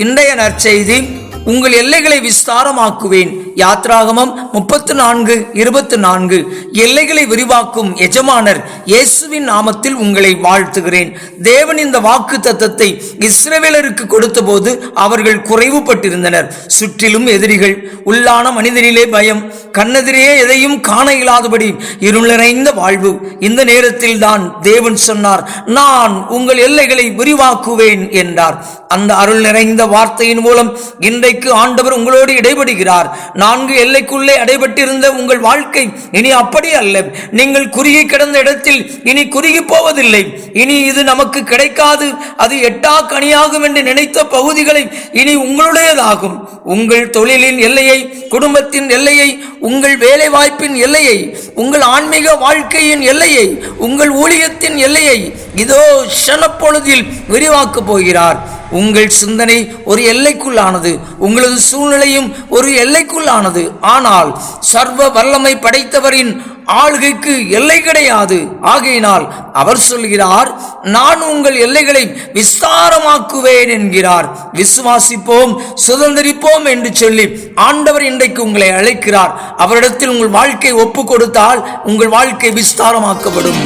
இன்றைய நற்செய்தி, உங்கள் எல்லைகளை விஸ்தாரமாக்குவேன். யாத்ராகமம் 34:24. எல்லைகளை விரிவாக்கும் எஜமானர் இயேசுவின் நாமத்தில் உங்களை வாழ்த்துகிறேன். தேவன் இந்த வாக்கு தத்தத்தை இஸ்ரவேலருக்கு கொடுத்த போது அவர்கள் குறைவுபட்டிருந்தனர். சுற்றிலும் எதிரிகள், உள்ளான மனிதனிலே பயம், கண்ணெதிரே எதையும் காண இயலாதபடி இருள் நிறைந்த வாழ்வு. இந்த நேரத்தில் தான் தேவன் சொன்னார், நான் உங்கள் எல்லைகளை விரிவாக்குவேன் என்றார். அந்த அருள் நிறைந்த வார்த்தையின் மூலம் இன்றைக்கு ஆண்டவர் உங்களோடு இடைபடுகிறார். 4 எல்லைக்குள்ளே அடைபட்டிருந்த உங்கள் வாழ்க்கை இனி அப்படி அல்ல. நீங்கள் குறுகி கிடந்த இடத்தில் இனி குறுகி போவதில்லை. இனி இது நமக்கு கிடைக்காது, அது எட்டா கனியாகும் என்று நினைத்த பகுதிகளை இனி உங்களுடையதாகும். உங்கள் தொழிலின் எல்லையை, குடும்பத்தின் எல்லையை, உங்கள் வேலை வாய்ப்பின் எல்லையை, உங்கள் ஆன்மீக வாழ்க்கையின் எல்லையை, உங்கள் ஊழியத்தின் எல்லையை இதோ ஷனப்பொழுதில் விரிவாக்கப் போகிறார். உங்கள் சிந்தனை ஒரு எல்லைக்குள்ளானது, உங்களது சூழ்நிலையும் ஒரு எல்லைக்குள்ளானது. ஆனால் சர்வ வல்லமை படைத்தவரின் ஆளுகைக்கு எல்லை கிடையாது. ஆகையினால் அவர் சொல்கிறார், நான் உங்கள் எல்லைகளை விஸ்தாரமாக்குவேன் என்கிறார். விசுவாசிப்போம், சுதந்திரிப்போம் என்று சொல்லி ஆண்டவர் இன்றைக்கு உங்களை அழைக்கிறார். அவரிடத்தில் உங்கள் வாழ்க்கை ஒப்பு கொடுத்தால் உங்கள் வாழ்க்கை விஸ்தாரமாக்கப்படும்.